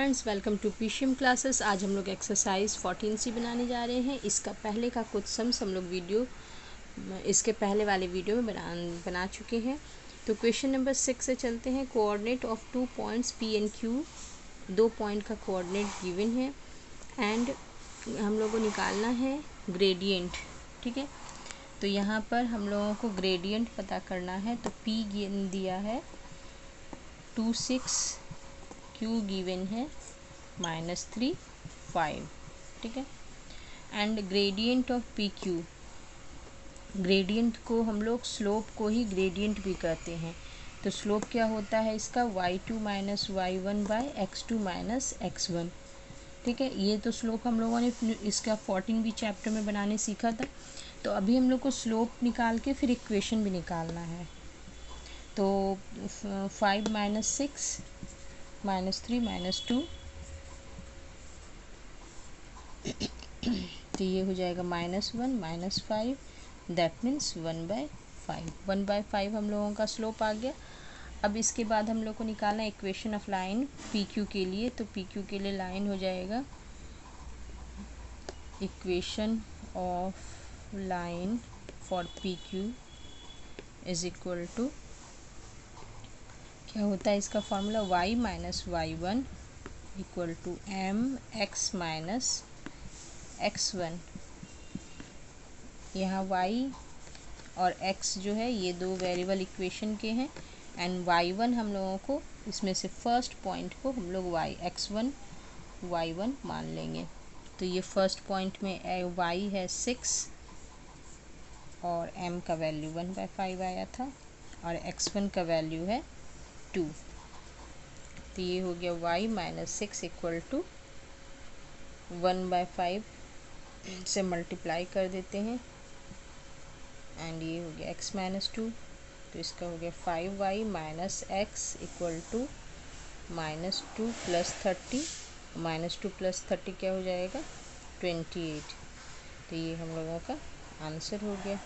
Friends, welcome to PCM classes. आज हम लोग एक्सरसाइज 14C बनाने जा रहे हैं। इसका पहले का कुछ सम्स हम लोग इसके पहले वाले वीडियो में बना चुके हैं। तो क्वेश्चन नंबर 6 से चलते हैं। Coordinate of 2 points P and Q, 2 point का कोऑर्डिनेट गिवन है एंड हम लोगों को निकालना है ग्रेडियंट। ठीक है, तो यहाँ पर हम लोगों को ग्रेडियंट पता करना है। तो P दिया है 2 6, Q गिवन है -3 5। ठीक है, and gradient of PQ, gradient को हम लोग स्लोप को ही ग्रेडियंट भी कहते हैं। तो स्लोप क्या होता है इसका, y2 minus y1 bye x2 minus x1। ठीक है, ये तो स्लोप हम लोगों ने इसका 14 चैप्टर में बनाने सीखा था। तो अभी हम लोग को स्लोप निकाल के फिर इक्वेशन भी निकालना है। तो 5 माइनस 6 माइनस 3 माइनस 2, तो ये हो जाएगा -1 -5, दैट मीन्स 1/5। 1/5 हम लोगों का स्लोप आ गया। अब इसके बाद हम लोग को निकालना है इक्वेशन ऑफ लाइन PQ के लिए। तो PQ के लिए लाइन हो जाएगा equation of line for PQ is equal to, क्या होता है इसका formula, y minus y1 equal to mx minus x1। यहाँ y और x जो है ये दो वेरिएबल इक्वेशन के हैं एंड y1 हम लोगों को इसमें से फर्स्ट पॉइंट को हम लोग x1 y1 मान लेंगे। तो ये फर्स्ट पॉइंट में y है 6 और m का वैल्यू 1/5 आया था और x1 का वैल्यू है 2। तो ये हो गया y माइनस 6 इक्वल टू 1/5 से मल्टीप्लाई कर देते हैं एंड ये हो गया x माइनस 2। तो इसका हो गया 5y minus x equal to -2 plus 30, -2 plus 30 क्या हो जाएगा 28। तो ये हम लोगों का आंसर हो गया।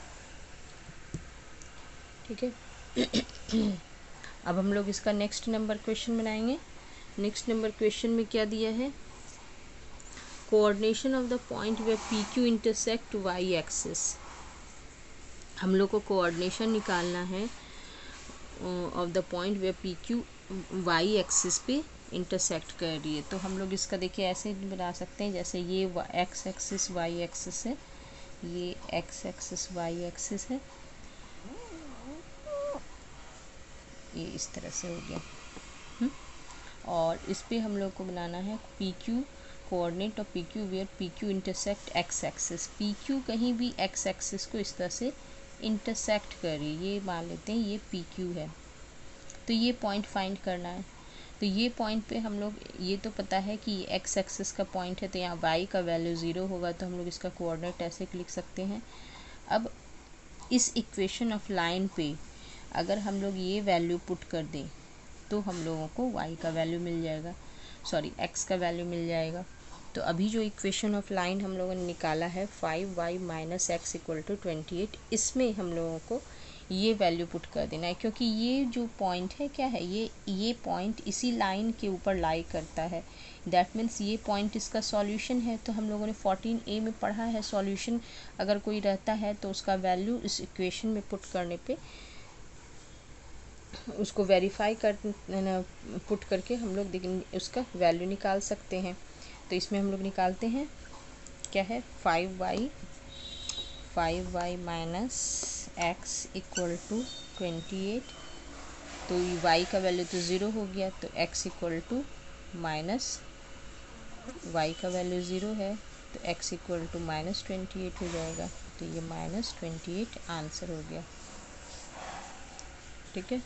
ठीक है, अब हम लोग इसका नेक्स्ट नंबर क्वेश्चन बनाएंगे। नेक्स्ट नंबर क्वेश्चन में क्या दिया है, coordination of the point where PQ intersect y axis. हम लोग को कोऑर्डिनेशन निकालना है of the point where PQ y axis पे इंटरसेक्ट कर रही है। तो हम लोग इसका देखिए ऐसे बना सकते हैं, जैसे ये x एक्सिस y एक्सिस है, ये x एक्सिस y एक्सिस है, ये इस तरह से हो गया। और इस पे हम लोग को बनाना है PQ, coordinate of PQ where PQ intersect x axis. PQ कहीं भी x एक्सिस को इस तरह से इंटरसेक्ट कर रही है, ये मान लेते हैं ये PQ है। तो ये पॉइंट फाइंड करना है। तो ये पॉइंट पे हम लोग, ये तो पता है कि ये x एक्सिस का पॉइंट है, तो यहाँ y का वैल्यू 0 होगा, तो हम लोग इसका कोऑर्डिनेट ऐसे लिख सकते हैं। अब इस इक्वेशन ऑफ लाइन पे अगर हम लोग ये वैल्यू पुट कर दें तो हम लोगों को y का वैल्यू मिल जाएगा, सॉरी x का वैल्यू मिल जाएगा। तो अभी जो इक्वेशन ऑफ लाइन हम लोगों ने निकाला है 5y minus x equal to 28, इसमें हम लोगों को ये वैल्यू पुट कर देना है, क्योंकि ये जो पॉइंट है क्या है, ये पॉइंट इसी लाइन के ऊपर लाई करता है। दैट मीन्स ये पॉइंट इसका सॉल्यूशन है। तो हम लोगों ने 14A में पढ़ा है, सॉल्यूशन अगर कोई रहता है तो उसका वैल्यू इस इक्वेशन में पुट करने पे उसको वेरीफाई कर पुट करके हम लोग उसका वैल्यू निकाल सकते हैं। तो इसमें हम लोग निकालते हैं, क्या है 5y minus x equal to 28। तो y का वैल्यू तो 0 हो गया, तो x equal to minus y का वैल्यू 0 है, तो x इक्वल टू -28 हो जाएगा। तो ये -28 आंसर हो गया। ठीक है,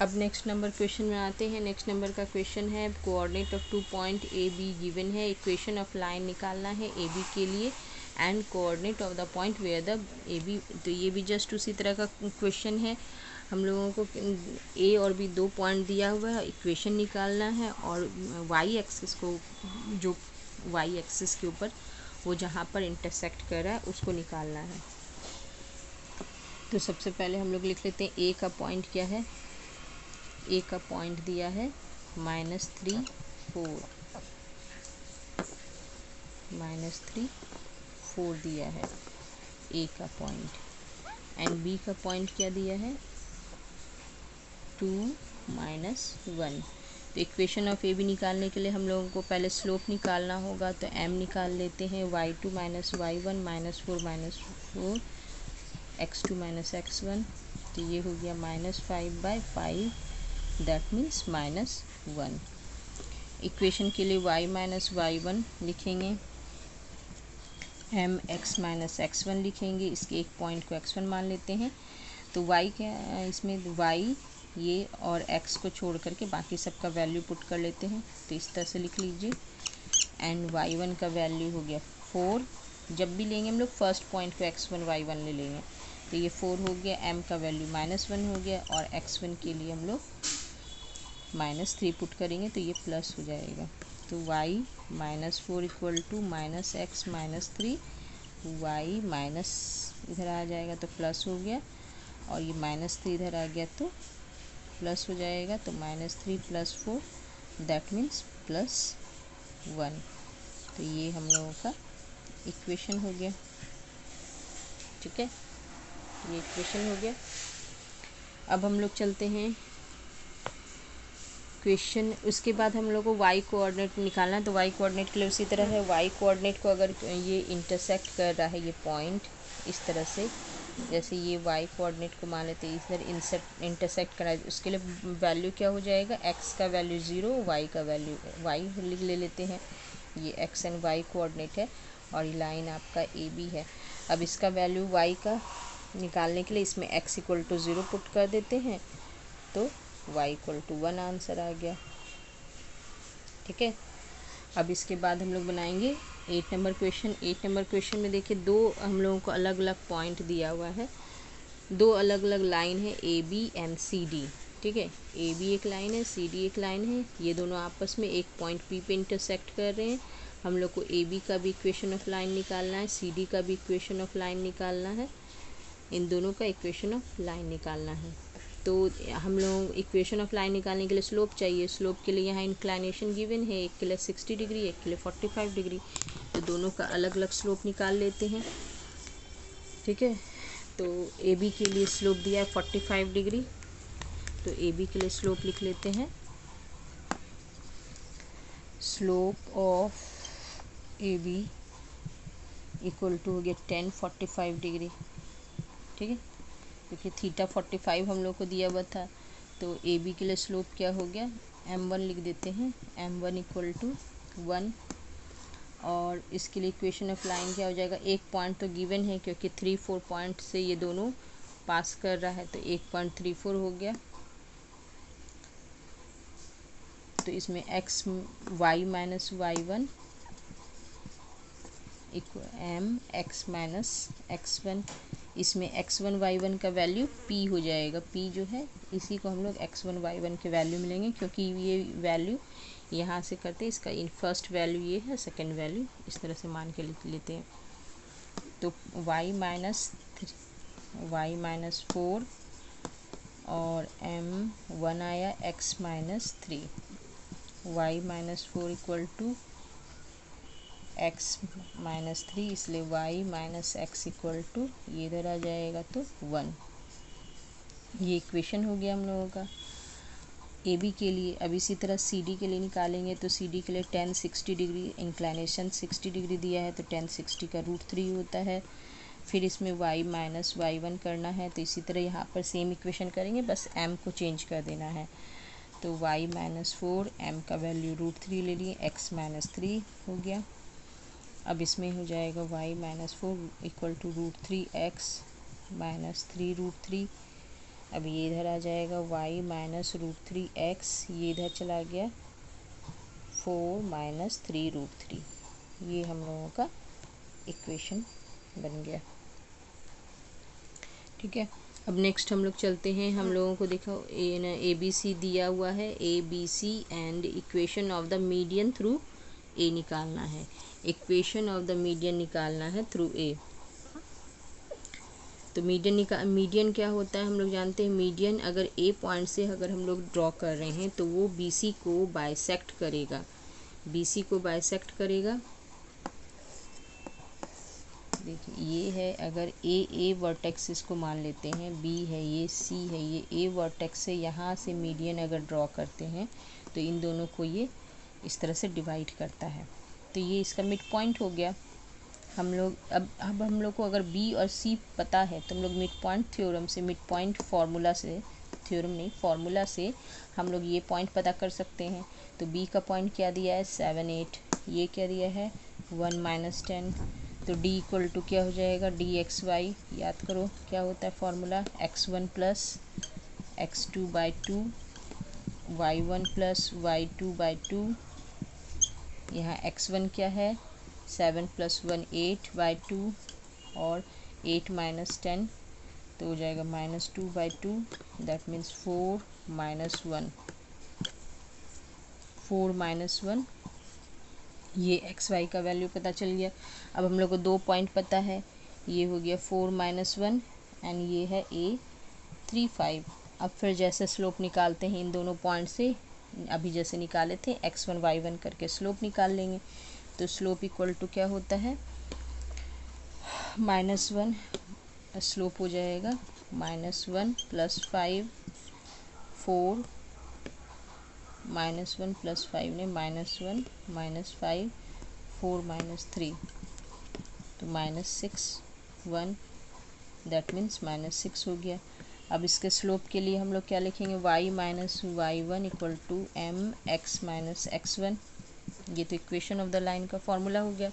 अब नेक्स्ट नंबर क्वेश्चन में आते हैं। नेक्स्ट नंबर का क्वेश्चन है coordinate of 2 point AB given है, इक्वेशन ऑफ लाइन निकालना है AB के लिए and coordinate of the point where the AB। तो ये भी जस्ट उसी तरह का क्वेश्चन है। हम लोगों को A और B 2 पॉइंट दिया हुआ है, इक्वेशन निकालना है और y एक्सिस को, जो y एक्सिस के ऊपर वो जहाँ पर इंटरसेक्ट कर रहा है उसको निकालना है। तो सबसे पहले हम लोग लिख लेते हैं A का पॉइंट क्या है। A का पॉइंट दिया है -3 4 -3 4 दिया है ए का पॉइंट, एंड बी का पॉइंट क्या दिया है 2 -1। तो इक्वेशन ऑफ ए बी निकालने के लिए हम लोगों को पहले स्लोप निकालना होगा, तो m निकाल लेते हैं, y2 - y1 -4 -4 x2 - x1, तो ये हो गया -5/5, दैट मीन्स -1। इक्वेशन के लिए y - y1 लिखेंगे, m x - x1 लिखेंगे, इसके एक पॉइंट को x1 मान लेते हैं। तो y क्या, इसमें y ये और x को छोड़ करके बाकी सब का वैल्यू पुट कर लेते हैं, तो इस तरह से लिख लीजिए। एंड y1 का वैल्यू हो गया 4, जब भी लेंगे हम लोग फर्स्ट पॉइंट को x1 y1 ले लेंगे, तो ये 4 हो गया। m का वैल्यू -1 हो गया, और x1 के लिए हम लोग -3 पुट करेंगे, तो ये प्लस हो जाएगा। तो y -4 equal to -x -3, y माइनस इधर आ जाएगा तो प्लस हो गया, और ये -3 इधर आ गया तो प्लस हो जाएगा, तो -3 + 4 दैट मीन्स +1। तो ये हम लोगों का इक्वेशन हो गया, ठीक है, ये इक्वेशन हो गया। अब हम लोग चलते हैं क्वेश्चन, उसके बाद हम लोग को y कोऑर्डिनेट निकालना है। तो y कोऑर्डिनेट के लिए उसी तरह है, y कोऑर्डिनेट को अगर ये इंटरसेक्ट कर रहा है ये पॉइंट इस तरह से, जैसे ये y कोऑर्डिनेट को मान लेते हैं इधर इंटरसेक्ट करा, उसके लिए वैल्यू क्या हो जाएगा, x का वैल्यू 0, y का वैल्यू y ले लेते हैं, ये x एंड y कोऑर्डिनेट है, और ये लाइन आपका ए बी है। अब इसका वैल्यू y का निकालने के लिए इसमें x = 0 पुट कर देते हैं, तो y = 1 आंसर आ गया, ठीक है। अब इसके बाद हम लोग बनाएंगे 8 नंबर क्वेश्चन। 8 नंबर क्वेश्चन में देखिए दो हम लोगों को अलग अलग पॉइंट दिया हुआ है, दो अलग अलग लाइन है A B and C D, ठीक है। ए बी एक लाइन है, सी डी एक लाइन है, ये दोनों आपस में एक पॉइंट पी पे इंटरसेक्ट कर रहे हैं। हम लोग को ए बी का भी इक्वेशन ऑफ लाइन निकालना है, सी डी का भी इक्वेशन ऑफ लाइन निकालना है, इन दोनों का इक्वेशन ऑफ लाइन निकालना है। तो हम लोग इक्वेशन ऑफ लाइन निकालने के लिए स्लोप चाहिए। स्लोप के लिए यहाँ इंक्लाइनेशन गिवन है, एक के लिए 60 डिग्री, एक के लिए 45 डिग्री, तो दोनों का अलग अलग स्लोप निकाल लेते हैं, ठीक है। तो ए बी के लिए स्लोप दिया है 45 डिग्री, तो ए बी के लिए स्लोप लिख लेते हैं, slope of A B equal to हो गया 10 45 डिग्री, ठीक है, क्योंकि थीटा 45 हम लोग को दिया हुआ था। तो ए बी के लिए स्लोप क्या हो गया, m1 लिख देते हैं, m1 = 1, और इसके लिए इक्वेशन ऑफ लाइन क्या हो जाएगा, एक पॉइंट तो गिवन है क्योंकि 3-4 पॉइंट से ये दोनों पास कर रहा है, तो 1.34 हो गया। तो इसमें x y - y1 m x - x1, इसमें x1 y1 का वैल्यू p हो जाएगा, p जो है इसी को हम लोग x1 y1 के वैल्यू मिलेंगे, क्योंकि ये वैल्यू यहाँ से करते हैं, इसका फर्स्ट वैल्यू ये है, सेकंड वैल्यू इस तरह से मान के लिख लेते हैं। तो y - 4 और m1 आया x - 3, y - 4 equal to x - 3, इसलिए y - x इक्वल टू ये इधर आ जाएगा तो 1। ये इक्वेशन हो गया हम लोगों का ए बी के लिए। अब इसी तरह सी डी के लिए निकालेंगे, तो सी डी के लिए 10 60 डिग्री, इंक्लाइनेशन 60 डिग्री दिया है, तो 10 60 का √3 होता है। फिर इसमें y - y1 करना है, तो इसी तरह यहाँ पर सेम इक्वेशन करेंगे, बस m को चेंज कर देना है। तो y - 4, m का वैल्यू √3 ले लिए, x - 3 हो गया। अब इसमें हो जाएगा y - 4 इक्वल टू √3x - 3 √3। अब ये इधर आ जाएगा y - √3x, ये इधर चला गया 4 - 3 √3, ये हम लोगों का इक्वेशन बन गया, ठीक है। अब नेक्स्ट हम लोग चलते हैं, हम लोगों को देखो ए बी सी दिया हुआ है, A B C and equation of the median through A निकालना है, इक्वेशन ऑफ द मीडियन निकालना है थ्रू ए। तो मीडियन क्या होता है, हम लोग जानते हैं मीडियन अगर ए पॉइंट से अगर हम लोग ड्रॉ कर रहे हैं तो वो बीसी को बाइसेक्ट करेगा, बीसी को बाइसेक्ट करेगा। देखिए ये है, अगर ए वर्टेक्स इसको मान लेते हैं, बी है, ये सी है, ये ए वर्टेक्स से यहाँ से मीडियन अगर ड्रॉ करते हैं तो इन दोनों को ये इस तरह से डिवाइड करता है। तो ये इसका मिड पॉइंट हो गया। हम लोग अब हम लोग को अगर बी और सी पता है तो हम लोग मिड पॉइंट थ्योरम से, मिड पॉइंट फार्मूला से, थ्योरम नहीं फार्मूला से हम लोग ये पॉइंट पता कर सकते हैं। तो बी का पॉइंट क्या दिया है 7 8, ये क्या दिया है 1 - 10। तो d इक्वल टू क्या हो जाएगा dxy, याद करो क्या होता है formula, x1 plus x2/2 y1 plus y2/2। यहाँ x1 क्या है 7 + 1 8/2 और 8 - 10 तो हो जाएगा -2/2, दैट मीन्स 4 - 1, 4 - 1। ये एक्स वाई का वैल्यू पता चल गया। अब हम लोग को 2 पॉइंट पता है, ये हो गया 4 - 1 एंड ये है A3 5। अब फिर जैसे स्लोप निकालते हैं इन दोनों पॉइंट से, अभी जैसे निकाले थे x1 y1 करके स्लोप निकाल लेंगे। तो स्लोप इक्वल टू क्या होता है -1, स्लोप हो जाएगा -1 + 5 4 -1 + 5 ने -1 -5 4 -3 तो -6 1, दैट मीन्स -6 हो गया। अब इसके स्लोप के लिए हम लोग क्या लिखेंगे y - y1 = mx - x1। ये तो इक्वेशन ऑफ द लाइन का फॉर्मूला हो गया।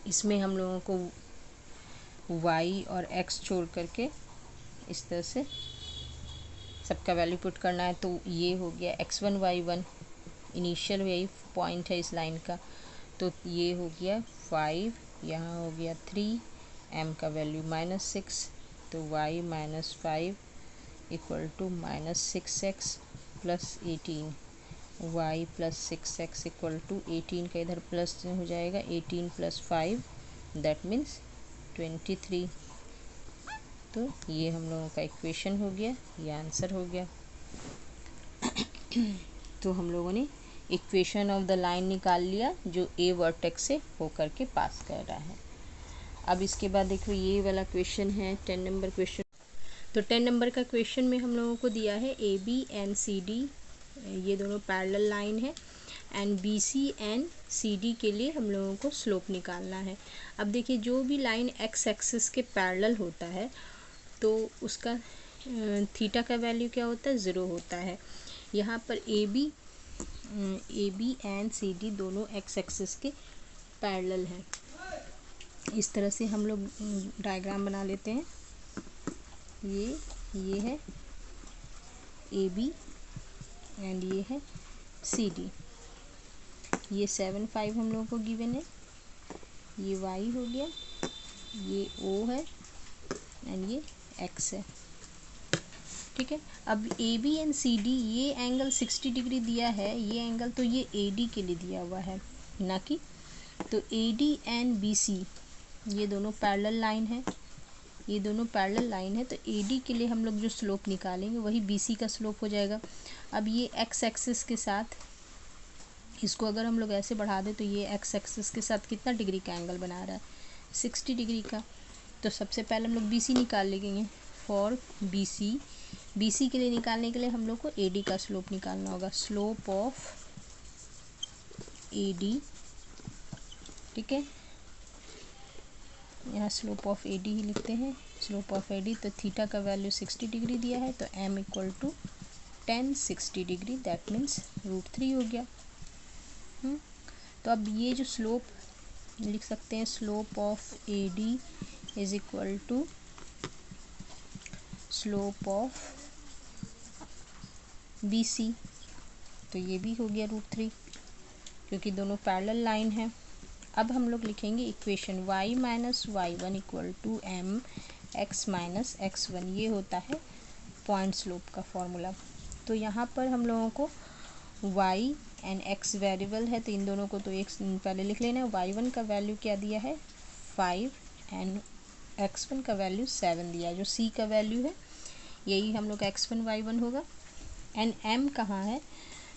इसमें हम लोगों को y और x छोड़ करके इस तरह से सबका वैल्यू पुट करना है। तो ये हो गया x1 y1, इनिशियल यही पॉइंट है इस लाइन का, तो ये हो गया 5, यहाँ हो गया 3, m का वैल्यू -6, तो y - 5 = -6x + 18, y + 6x = 18 का इधर प्लस हो जाएगा, 18 + 5 दैट मीन्स 23। तो ये हम लोगों का इक्वेशन हो गया, ये आंसर हो गया। तो हम लोगों ने इक्वेशन ऑफ द लाइन निकाल लिया जो ए वर्टेक्स से होकर के पास कर रहा है। अब इसके बाद देखो ये वाला क्वेश्चन है 10 नंबर क्वेश्चन। तो 10 नंबर का क्वेश्चन में हम लोगों को दिया है A B and C D, ये दोनों पैरेलल लाइन है, and B C and C D के लिए हम लोगों को स्लोप निकालना है। अब देखिए जो भी लाइन एक्स एक्सिस के पैरेलल होता है तो उसका थीटा का वैल्यू क्या होता है 0 होता है। यहाँ पर A B and C D दोनों एक्स एक्सिस के पैरेलल हैं। इस तरह से हम लोग डायग्राम बना लेते हैं। ये है ए बी एंड ये है सी डी। ये 7 5 हम लोगों को गिवन है, ये y हो गया, ये O है एंड ये x है, ठीक है। अब A B and C D ये एंगल 60 डिग्री दिया है, ये एंगल तो ये ए डी के लिए दिया हुआ है ना कि, तो A D and B C ये दोनों पैरेलल लाइन है, ये दोनों पैरेलल लाइन है, तो ए डी के लिए हम लोग जो स्लोप निकालेंगे वही बी सी का स्लोप हो जाएगा। अब ये एक्स एक्सिस के साथ इसको अगर हम लोग ऐसे बढ़ा दें तो ये एक्स एक्सिस के साथ कितना डिग्री का एंगल बना रहा है 60 डिग्री का। तो सबसे पहले हम लोग बी सी निकाल लेंगे। फॉर बी सी के लिए निकालने के लिए हम लोग को ए डी का स्लोप निकालना होगा, स्लोप ऑफ ए डी, ठीक है। यहाँ स्लोप ऑफ ए डी ही लिखते हैं, स्लोप ऑफ ए डी। तो थीटा का वैल्यू 60 डिग्री दिया है, तो m = 10 60 डिग्री, दैट मीन्स √3 हो गया। तो अब ये जो स्लोप लिख सकते हैं, slope of A D is equal to slope of B C, तो ये भी हो गया √3 क्योंकि दोनों पैरेलल लाइन है। अब हम लोग लिखेंगे equation y - y1 = mx - x1, ये होता है पॉइंट स्लोप का फॉर्मूला। तो यहाँ पर हम लोगों को y एंड x वेरिएबल है, तो इन दोनों को तो एक पहले लिख लेना है। y1 का वैल्यू क्या दिया है 5 एंड x1 का वैल्यू 7 दिया है, जो c का वैल्यू है यही हम लोग x1 y1 होगा। एंड m कहाँ है,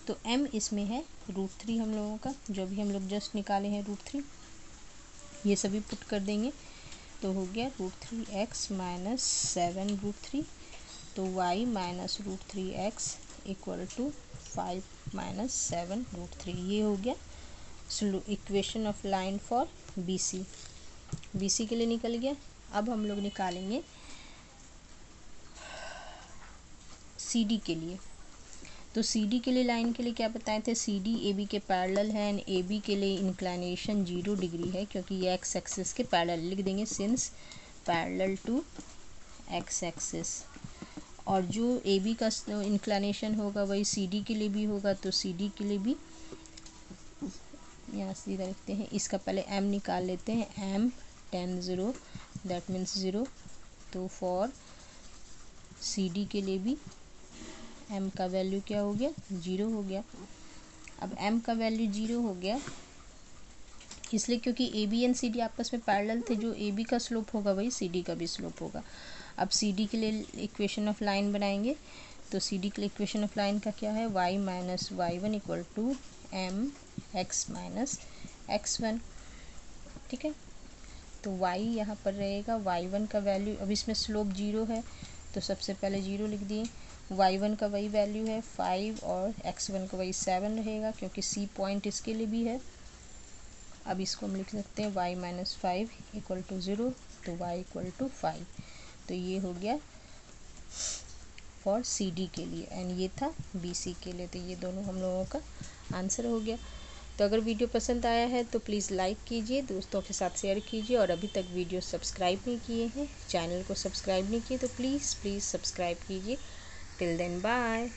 तो m इसमें है √3 हम लोगों का, जो भी हम लोग जस्ट निकाले हैं √3, ये सभी पुट कर देंगे तो हो गया √3x माइनस 7√3, तो y minus √3x equal to 5 minus 7√3। ये हो गया equation of line for BC के लिए निकल गया। अब हम लोग निकालेंगे CD के लिए। तो CD के लिए लाइन के लिए क्या बताए थे, CD AB के पैरेलल है एंड AB के लिए इंक्लिनेशन 0 डिग्री है, क्योंकि ये x एक्सिस के पैरेलल, लिख देंगे since parallel to x axis. और जो AB का इंक्लिनेशन होगा वही CD के लिए भी होगा, तो CD के लिए भी यहाँ सीधा लिखते हैं। इसका पहले m निकाल लेते हैं, m 10 0 दैट मीन्स 0, तो फॉर CD के लिए भी m का वैल्यू क्या हो गया, 0 हो गया। अब m का वैल्यू 0 हो गया इसलिए क्योंकि AB एंड CD आपस में पैरेलल थे, जो AB का स्लोप होगा वही CD का भी स्लोप होगा। अब CD के लिए इक्वेशन ऑफ लाइन बनाएंगे, तो CD के लिए इक्वेशन ऑफ लाइन का क्या है, y minus y1 equal to m x minus x1, ठीक है। तो y यहाँ पर रहेगा, y1 का वैल्यू, अब इसमें स्लोप 0 है तो सबसे पहले 0 लिख दिए। y1 का वही वैल्यू है 5 और x1 का वही 7 रहेगा, क्योंकि C पॉइंट इसके लिए भी है। अब इसको हम लिख सकते हैं y माइनस 5 इक्वल टू 0, तो y इक्वल टू 5। तो ये हो गया फॉर CD के लिए एंड ये था BC के लिए। तो ये दोनों हम लोगों का आंसर हो गया। तो अगर वीडियो पसंद आया है तो प्लीज़ लाइक कीजिए, दोस्तों के साथ शेयर कीजिए, और अभी तक वीडियो सब्सक्राइब नहीं किए हैं, चैनल को सब्सक्राइब नहीं किए तो प्लीज़ सब्सक्राइब कीजिए। Till then bye.